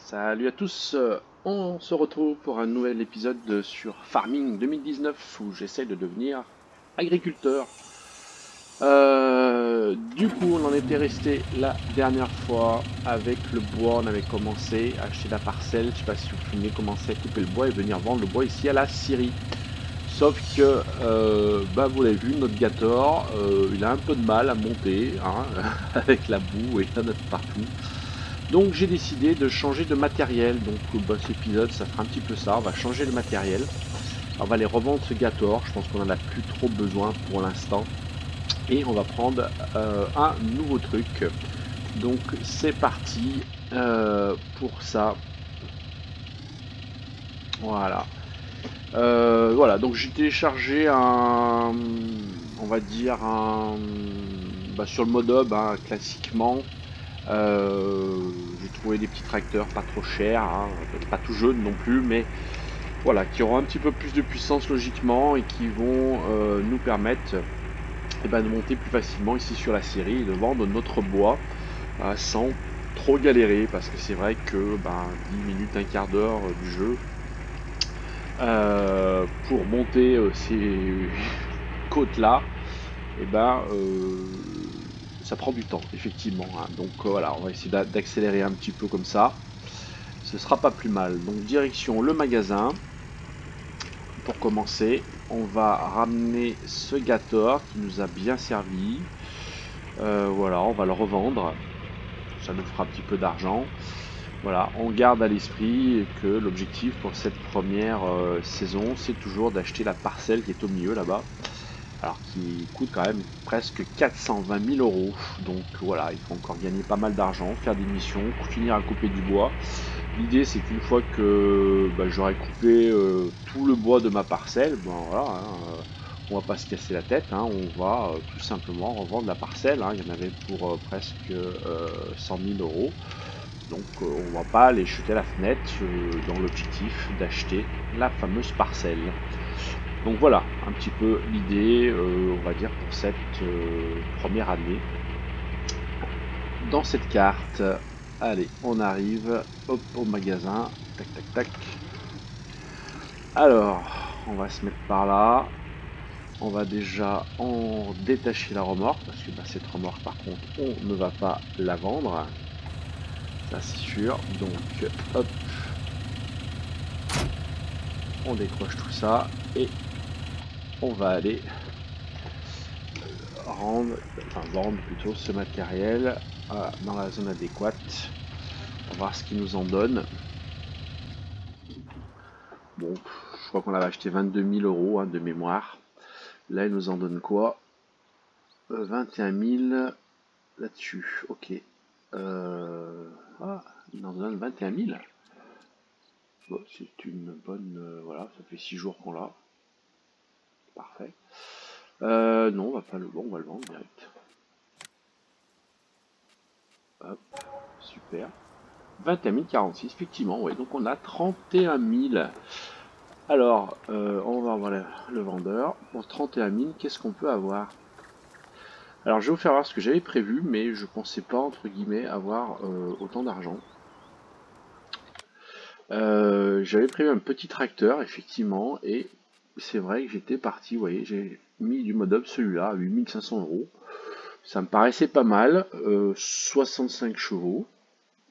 Salut à tous, on se retrouve pour un nouvel épisode sur Farming 2019 où j'essaie de devenir agriculteur. Du coup, on en était resté la dernière fois avec le bois. On avait commencé à acheter la parcelle. Je sais pas si vous pouvez commencer à couper le bois et venir vendre le bois ici à la Syrie. Sauf que, vous l'avez vu, notre Gator, il a un peu de mal à monter hein, avec la boue et il y en a de partout. Donc j'ai décidé de changer de matériel. Donc cet épisode, ça fera un petit peu ça. On va changer le matériel. On va les revendre ce Gator. Je pense qu'on en a plus trop besoin pour l'instant. Et on va prendre un nouveau truc. Donc c'est parti pour ça. Voilà. Voilà, donc j'ai téléchargé on va dire sur le mode hub, hein, classiquement. J'ai trouvé des petits tracteurs pas trop chers, hein, pas tout jeunes non plus, mais voilà, qui auront un petit peu plus de puissance logiquement et qui vont nous permettre de monter plus facilement ici sur la série et de vendre notre bois sans trop galérer, parce que c'est vrai que 10 minutes, un quart d'heure du jeu pour monter ces côtes là, et ça prend du temps effectivement, hein. Donc voilà, on va essayer d'accélérer un petit peu comme ça, ce sera pas plus mal. Donc direction le magasin. Pour commencer, on va ramener ce Gator qui nous a bien servi. Voilà, on va le revendre, ça nous fera un petit peu d'argent. Voilà, on garde à l'esprit que l'objectif pour cette première saison, c'est toujours d'acheter la parcelle qui est au milieu là-bas, alors qui coûte quand même presque 420 000 euros. Donc voilà, il faut encore gagner pas mal d'argent, faire des missions, finir à couper du bois. L'idée c'est qu'une fois que j'aurai coupé tout le bois de ma parcelle, voilà, hein, on va pas se casser la tête, hein, on va tout simplement revendre la parcelle, hein. Il y en avait pour presque 100 000 euros. Donc on va pas aller jeter à la fenêtre dans l'objectif d'acheter la fameuse parcelle. Donc voilà un petit peu l'idée, on va dire, pour cette première année dans cette carte. Allez, on arrive, hop, au magasin, tac tac tac. Alors, on va se mettre par là. On va déjà en détacher la remorque, parce que cette remorque par contre, on ne va pas la vendre. Ça c'est sûr. Donc, hop, on décroche tout ça et on va aller vendre plutôt ce matériel dans la zone adéquate. On va voir ce qu'il nous en donne. Bon, je crois qu'on avait acheté 22 000 euros hein, de mémoire. Là, il nous en donne quoi? 21 000 là-dessus. Ok. Il nous en donne 21 000. Bon, c'est une bonne... voilà, ça fait 6 jours qu'on l'a. Parfait. Non, on va pas le vendre, on va le vendre direct. Hop, super. 21 046, effectivement, ouais. Donc on a 31 000. Alors, on va voir le vendeur. Pour 31 000, qu'est-ce qu'on peut avoir? Alors, je vais vous faire voir ce que j'avais prévu, mais je pensais pas, entre guillemets, avoir autant d'argent. J'avais prévu un petit tracteur, effectivement, et c'est vrai que j'étais parti, vous voyez, j'ai mis du mode up celui-là à 8 500 euros. Ça me paraissait pas mal, 65 chevaux.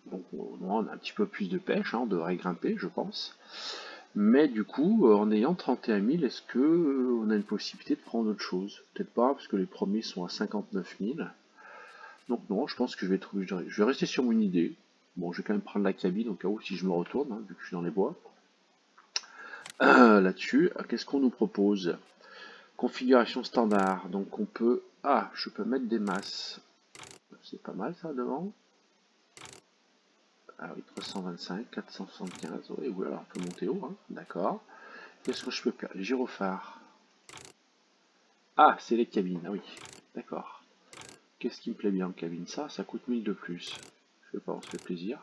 Donc on a un petit peu plus de pêche, hein, on devrait grimper, je pense. Mais du coup, en ayant 31 000, est-ce que on a une possibilité de prendre autre chose? Peut-être pas, parce que les premiers sont à 59 000. Donc non, je pense que je vais rester sur mon idée. Bon, je vais quand même prendre la cabine au cas où si je me retourne, hein, vu que je suis dans les bois. Là-dessus, qu'est-ce qu'on nous propose? Configuration standard, donc on peut... Ah, je peux mettre des masses. C'est pas mal ça devant. Ah oui, 325, 475, oui, alors on peut monter haut, hein. D'accord. Qu'est-ce que je peux faire? Les gyrophares. Ah, c'est les cabines, ah oui, d'accord. Qu'est-ce qui me plaît bien en cabine? Ça coûte 1000 de plus. Je sais pas, on se fait plaisir.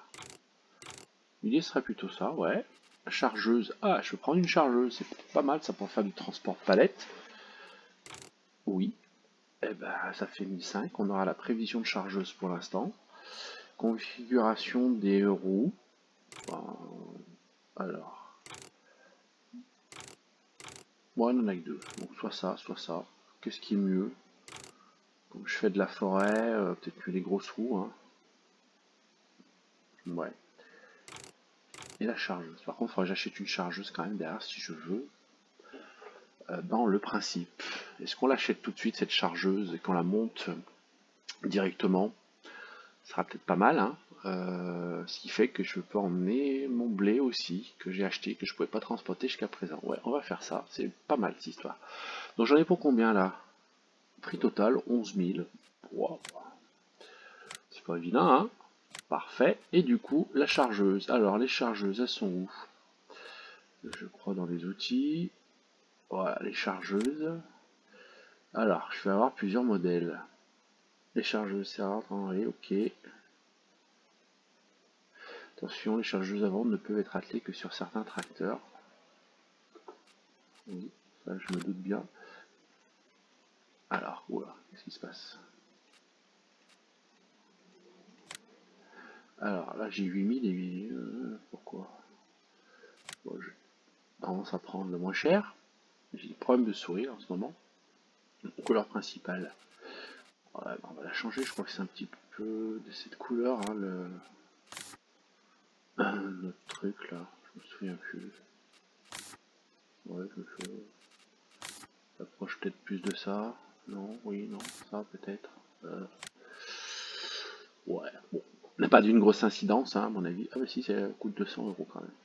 L'idée serait plutôt ça, ouais. Chargeuse, ah, je peux prendre une chargeuse, c'est pas mal ça pour faire du transport palette. Oui, eh ben ça fait 1005, on aura la prévision de chargeuse pour l'instant. Configuration des roues. Alors. Bon, on en a que deux. Donc soit ça, soit ça. Qu'est-ce qui est mieux? Comme je fais de la forêt, peut-être que les grosses roues. Hein. Ouais. Et la chargeuse. Par contre, il faudrait que j'achète une chargeuse quand même derrière si je veux. Dans le principe. Est-ce qu'on l'achète tout de suite cette chargeuse et qu'on la monte directement? Ce sera peut-être pas mal. Hein. Ce qui fait que je peux emmener mon blé aussi, que j'ai acheté, que je ne pouvais pas transporter jusqu'à présent. Ouais, on va faire ça. C'est pas mal cette histoire. Donc j'en ai pour combien là? Prix total 11 000. Wow. C'est pas évident, hein? Parfait. Et du coup, la chargeuse. Alors, les chargeuses, elles sont où? Je crois dans les outils. Voilà, les chargeuses. Alors, je vais avoir plusieurs modèles. Les chargeuses, c'est rare, oui, ok. Attention, les chargeuses avant ne peuvent être attelées que sur certains tracteurs. Oui, ça je me doute bien. Alors, oula, qu'est-ce qui se passe? Alors là j'ai 8000 et 8000, pourquoi? Bon, je tendance à prendre le moins cher. J'ai des problèmes de souris en ce moment. Couleur principale. Ouais, on va la changer, je crois que c'est un petit peu de cette couleur, hein, notre truc là, je me souviens plus. Ouais, je approche peut-être plus de ça. Non, oui, non, ça peut-être. Ouais, bon. On n'a pas d'une grosse incidence, hein, à mon avis. Ah bah si, ça coûte 200 € quand même.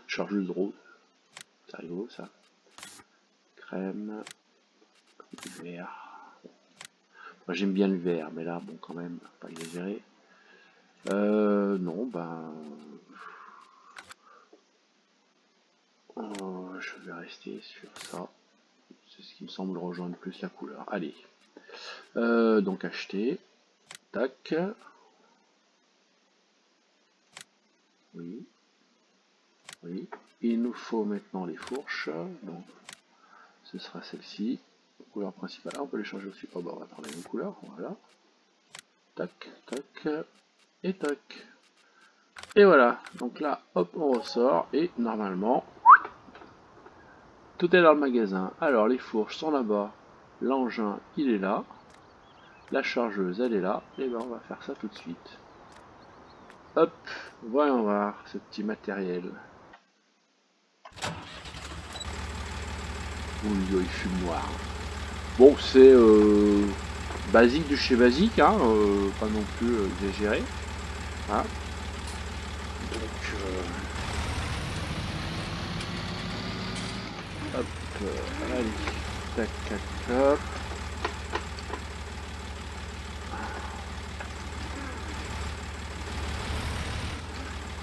Chargeuse rose. C'est rigolo ça. Crème. Vert. Moi j'aime bien le vert, mais là, bon, quand même, pas exagéré. Non, ben... je vais rester sur ça. C'est ce qui me semble rejoindre plus la couleur. Allez. Donc acheter. Tac. Oui. Oui. Il nous faut maintenant les fourches. Donc, ce sera celle-ci. Couleur principale. Ah, on peut les changer aussi. Oh, bah, on va prendre la même couleur. Voilà. Tac, tac. Et tac. Et voilà. Donc là, hop, on ressort. Et normalement, tout est dans le magasin. Alors, les fourches sont là-bas. L'engin, il est là. La chargeuse, elle est là. Et ben, on va faire ça tout de suite. Hop, voyons voir ce petit matériel. Oui, il fume noir. Bon, c'est basique de chez basique, hein, pas non plus exagéré. Hein. Donc, hop, allez, tac, tac, hop.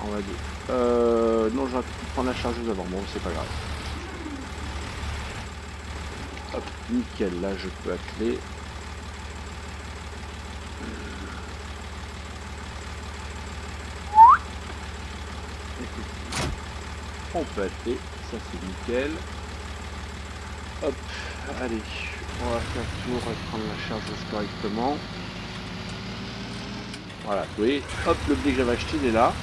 On va dire. Non, j'aurais pu prendre la chargeuse avant, bon, c'est pas grave. Hop, nickel, là je peux atteler. On peut atteler, ça c'est nickel. Hop, allez, on va faire le tour et prendre la chargeuse correctement. Voilà, vous voyez, hop, le blé que j'avais acheté, il est là.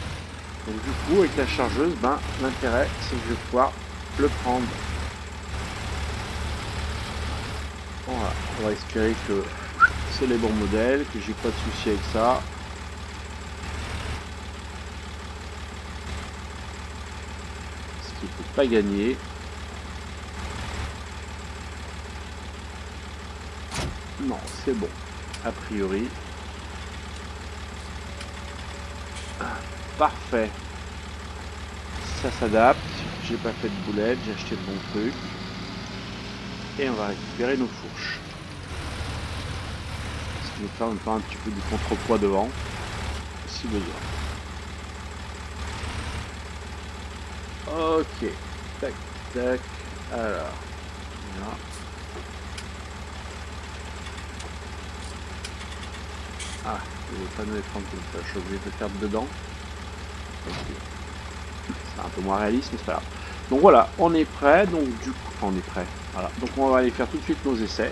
Donc du coup, avec la chargeuse, ben, l'intérêt, c'est que je vais pouvoir le prendre. Voilà, on va espérer que c'est les bons modèles, que j'ai pas de soucis avec ça. Ce qui peut pas gagner. Non, c'est bon, a priori. Parfait. Ça s'adapte. J'ai pas fait de boulettes, j'ai acheté le bon truc. Et on va récupérer nos fourches. Ce qui va faire un petit peu du contrepoids devant, si besoin. Ok. Tac, tac. Alors. Voilà. Ah, le panneau est trempé, ça, je suis obligé de le faire dedans. Okay. C'est un peu moins réaliste, mais c'est pas grave. Donc voilà, on est prêt. Donc du coup, on est prêt. Voilà, donc on va aller faire tout de suite nos essais.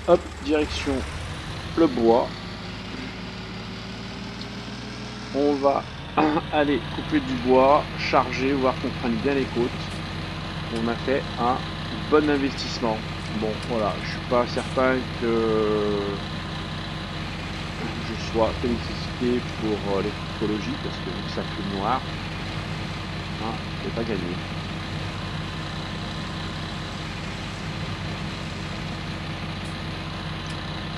Hop, direction le bois. On va aller couper du bois, charger, voir qu'on prenne bien les côtes. On a fait un bon investissement. Bon, voilà, je suis pas certain que je sois félicité pour l'écologie, parce que vu que ça fait noir, hein, je n'ai pas gagné.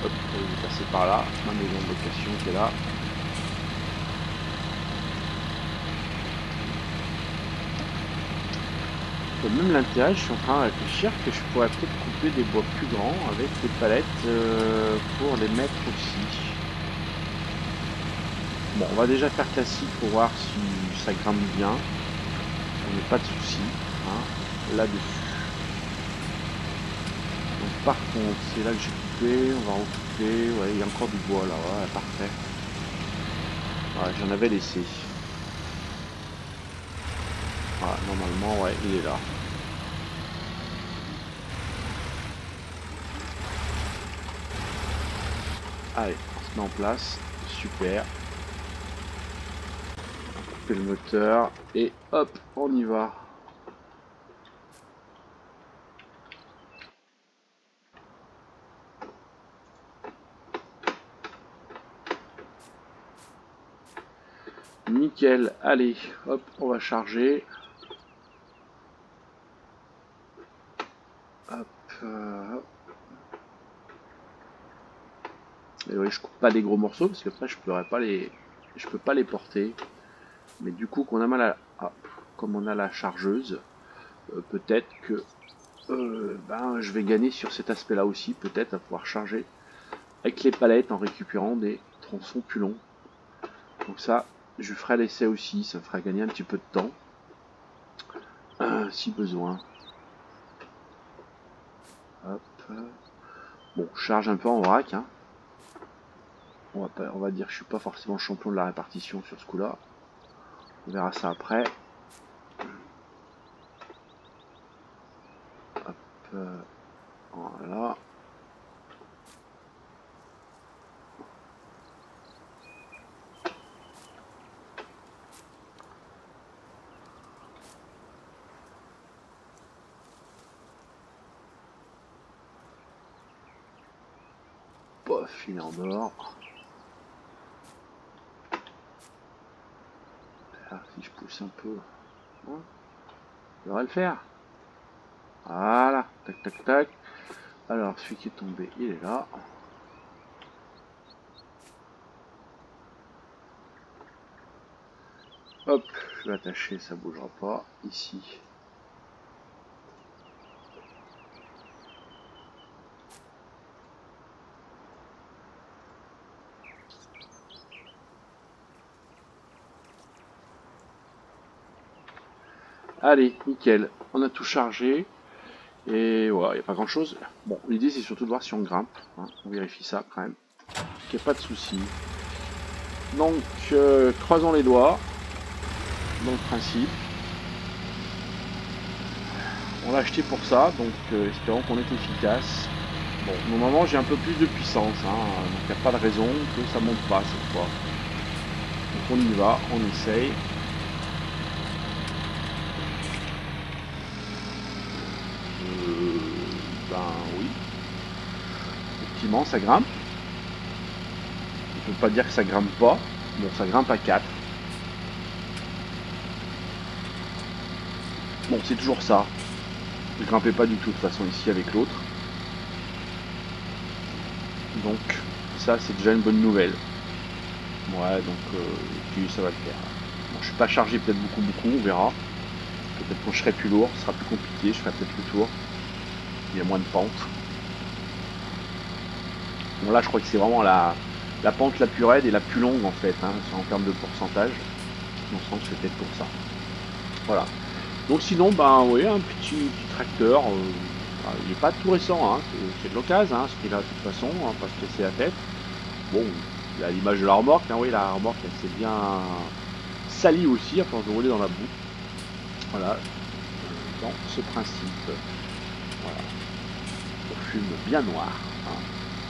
Hop, je vais passer par là, ma maison de location qui est là. Même l'intérêt, je suis en train de réfléchir que je pourrais peut-être couper des bois plus grands avec des palettes pour les mettre aussi. Bon, on va déjà faire classique pour voir si ça grimpe bien. On n'a pas de soucis hein, là-dessus. Donc par contre, c'est là que j'ai coupé, on va recouper. Ouais, il y a encore du bois là, ouais, parfait. Ouais, j'en avais laissé. Voilà, normalement, ouais, il est là. Allez, on se met en place. Super. On va couper le moteur et hop, on y va. Nickel. Allez, hop, on va charger. Hop. Et oui, je coupe pas des gros morceaux parce que après je peux pas les porter. Mais du coup, qu'on a mal à, comme on a la chargeuse, peut-être que ben, je vais gagner sur cet aspect-là aussi, peut-être à pouvoir charger avec les palettes en récupérant des tronçons plus longs. Donc ça, je ferai l'essai aussi, ça me fera gagner un petit peu de temps, si besoin. Hop. Bon, je charge un peu en vrac. Hein. On va dire que je suis pas forcément champion de la répartition sur ce coup-là. On verra ça après. Hop, voilà. Pof, il est en or. Ah, si je pousse un peu, hein, ça devrait le faire. Voilà, tac tac tac. Alors, celui qui est tombé, il est là. Hop, je vais attacher, ça bougera pas. Ici. Allez, nickel. On a tout chargé. Et voilà, il n'y a pas grand chose. Bon, l'idée c'est surtout de voir si on grimpe. Hein. On vérifie ça quand même. Qu'il n'y ait pas de soucis. Donc, croisons les doigts. Dans le principe. On l'a acheté pour ça, donc espérons qu'on est efficace. Bon, normalement j'ai un peu plus de puissance, hein, donc il n'y a pas de raison que ça monte pas cette fois. Donc on y va, on essaye. Ben oui. Effectivement, ça grimpe. On peut pas dire que ça grimpe pas. Bon, ça grimpe à 4. Bon, c'est toujours ça. Je grimpais pas du tout de toute façon ici avec l'autre. Donc, ça c'est déjà une bonne nouvelle. Ouais, donc puis ça va le faire. Bon, je suis pas chargé peut-être beaucoup, on verra. Peut-être quand je serai plus lourd, ce sera plus compliqué, je ferai peut-être le tour. Il y a moins de pente. Bon là je crois que c'est vraiment la pente la plus raide et la plus longue en fait, hein, en termes de pourcentage. On sent que c'est peut-être pour ça. Voilà. Donc sinon, ben oui, un petit tracteur. Il n'est pas tout récent, hein, c'est de l'occasion, hein, ce qu'il a de toute façon, hein, pas se casser la tête. Bon, il a l'image de la remorque, hein, oui, la remorque elle s'est bien salie aussi à force de rouler dans la boue. Voilà, dans ce principe. Voilà. On fume bien noir. Hein.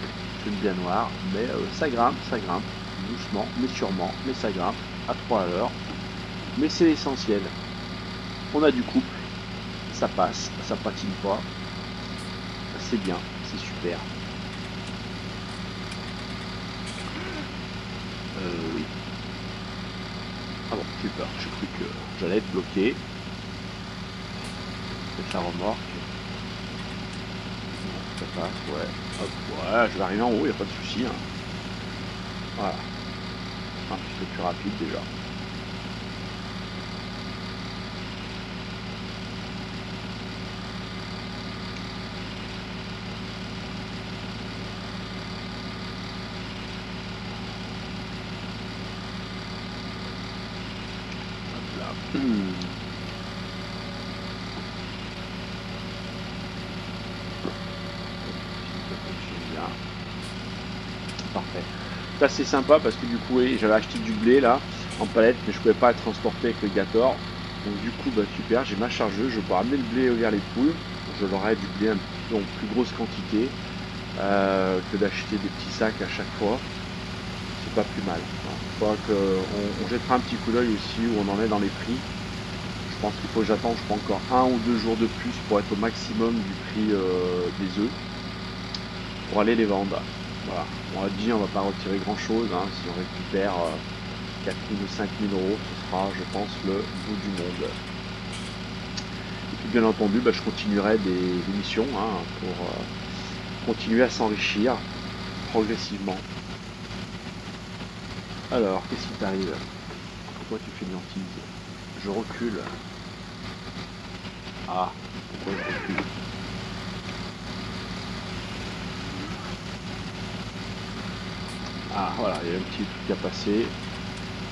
On fume bien noir, mais ça grimpe, doucement, mais sûrement, mais ça grimpe à 3 à l'heure. Mais c'est l'essentiel. On a du couple, ça passe, ça patine pas. C'est bien, c'est super. Oui. Ah bon, j'ai peur, j'ai cru que j'allais être bloqué. Avec la remorque. Bon, ça passe, ouais. Hop, ouais, je vais arriver en haut, y a pas de souci. Hein. Voilà. Un petit peu plus rapide déjà. Hop là. Ça fonctionne bien. Parfait. Ça c'est sympa parce que du coup oui, j'avais acheté du blé là en palette mais je pouvais pas le transporter avec le Gator. Donc du coup bah super, j'ai ma chargeuse, je peux ramener le blé vers les poules. Je leur ai du blé un petit peu en plus grosse quantité que d'acheter des petits sacs à chaque fois. C'est pas plus mal. Je crois qu'on jettera un petit coup d'œil aussi où on en est dans les prix. Je pense qu'il faut que j'attende, je crois, encore 1 ou 2 jours de plus pour être au maximum du prix des œufs pour aller les vendre. Voilà, on a dit on va pas retirer grand chose, hein. Si on récupère 4 000 ou 5 000 euros, ce sera je pense le bout du monde. Et puis bien entendu bah, je continuerai des missions hein, pour continuer à s'enrichir progressivement. Alors, qu'est-ce qui t'arrive? Pourquoi tu fais de l'antise? Je recule. Ah, pourquoi je recule? Ah voilà, il y a un petit truc à passer.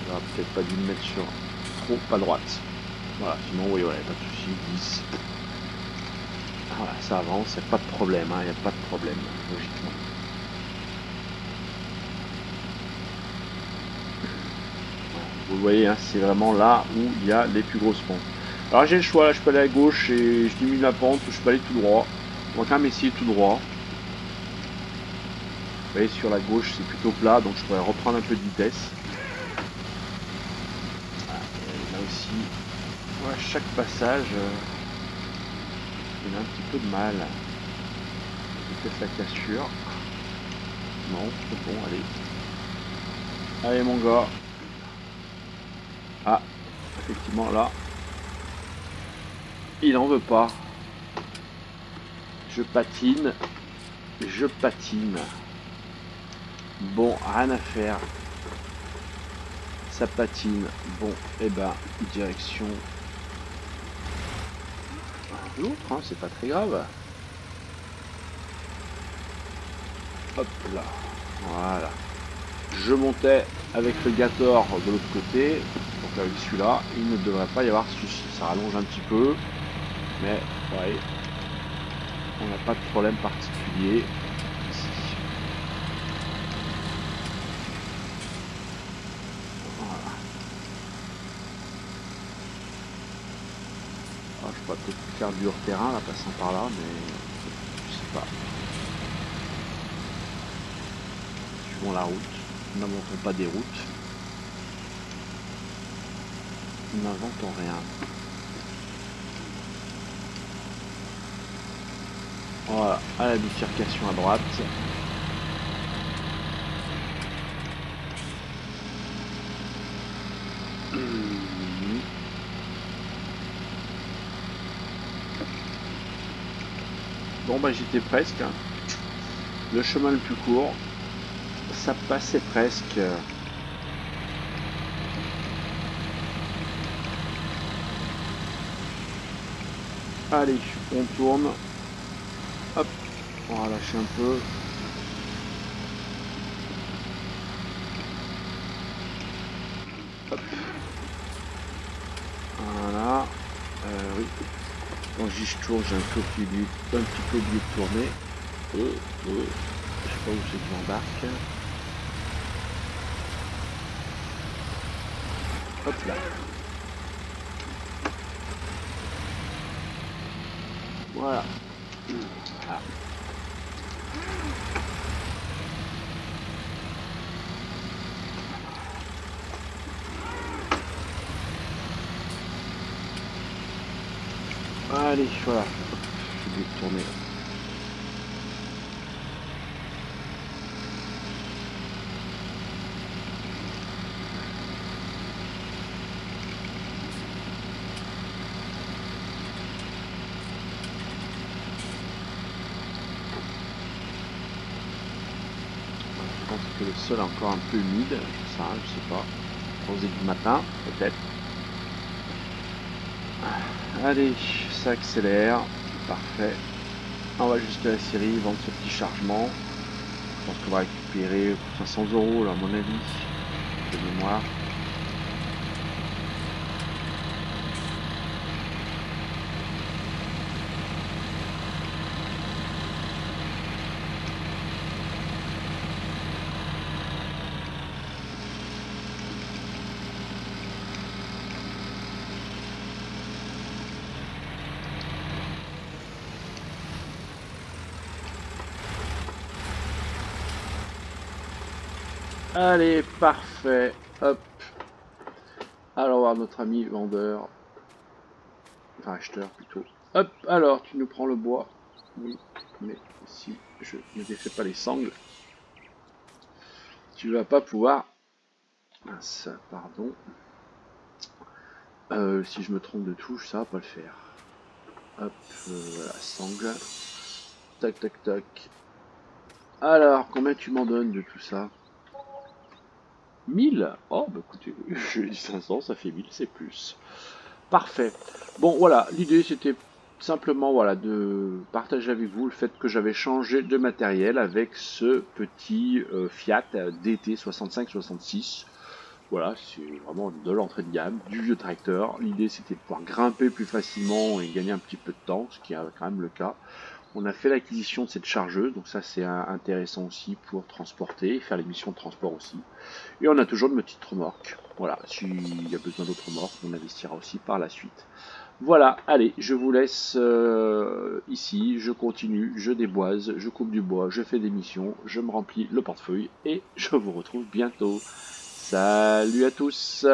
J'aurais peut-être pas dû me mettre sur trop à droite. Voilà, sinon oui, voilà, pas de souci, 10. Voilà, ça avance, il n'y a pas de problème, il n'y a pas de problème, logiquement. Voilà, vous le voyez, hein, c'est vraiment là où il y a les plus grosses pentes. Alors j'ai le choix, là, je peux aller à gauche et je diminue la pente, ou je peux aller tout droit. On va quand même essayer tout droit. Vous voyez, sur la gauche, c'est plutôt plat, donc je pourrais reprendre un peu de vitesse. Voilà, là aussi, voilà, chaque passage, il a un petit peu de mal. Je teste la cassure. Non, c'est bon, allez. Allez mon gars. Ah, effectivement là, il en veut pas. Je patine. Je patine. Bon, rien à faire. Ça patine. Bon, et ben, direction l'autre, hein, c'est pas très grave. Hop là. Voilà. Je montais avec le Gator de l'autre côté. Donc avec celui-là, il ne devrait pas y avoir de souci. Ça rallonge un petit peu. Mais ouais. On n'a pas de problème particulier. Ici. Voilà. Ah, je pourrais peut-être faire du hors-terrain là, passant par là, mais je sais pas. Suivons la route. N'inventons pas des routes. N'inventons rien. Voilà, à la bifurcation à droite. Bon bah j'étais presque. Hein. Le chemin le plus court. Ça passait presque. Allez, on tourne. Hop, on va lâcher un peu. Hop. Voilà. Oui. Quand je dis je tourne, j'ai un petit peu oublié de tourner. Je sais pas où c'est que j'embarque. Hop là. Voilà. Ah. Allez, voilà. Je vais tourner là. Je pense que le sol est encore un peu humide, ça, je sais pas. 11h du matin, peut-être. Allez, ça accélère. Parfait. On va ajuster la série, vendre ce petit chargement. Je pense qu'on va récupérer 500 € là, à mon avis, de mémoire. Allez, parfait. Hop. Alors, voir notre ami vendeur. Enfin, acheteur plutôt. Hop, alors, tu nous prends le bois. Oui, mais si je ne défais pas les sangles, tu vas pas pouvoir. Mince, pardon. Si je me trompe de touche, ça va pas le faire. Hop, voilà, sangle. Tac, tac, tac. Alors, combien tu m'en donnes de tout ça? 1000? Oh, bah écoutez, j'ai dit 500, ça fait 1000, c'est plus. Parfait. Bon, voilà, l'idée c'était simplement voilà, de partager avec vous le fait que j'avais changé de matériel avec ce petit Fiat DT 65-66. Voilà, c'est vraiment de l'entrée de gamme, du vieux tracteur. L'idée c'était de pouvoir grimper plus facilement et gagner un petit peu de temps, ce qui est quand même le cas. On a fait l'acquisition de cette chargeuse, donc ça c'est intéressant aussi pour transporter, faire les missions de transport aussi. Et on a toujours de petites remorques. Voilà, s'il y a besoin d'autres remorques, on investira aussi par la suite. Voilà, allez, je vous laisse ici, je continue, je déboise, je coupe du bois, je fais des missions, je me remplis le portefeuille et je vous retrouve bientôt. Salut à tous!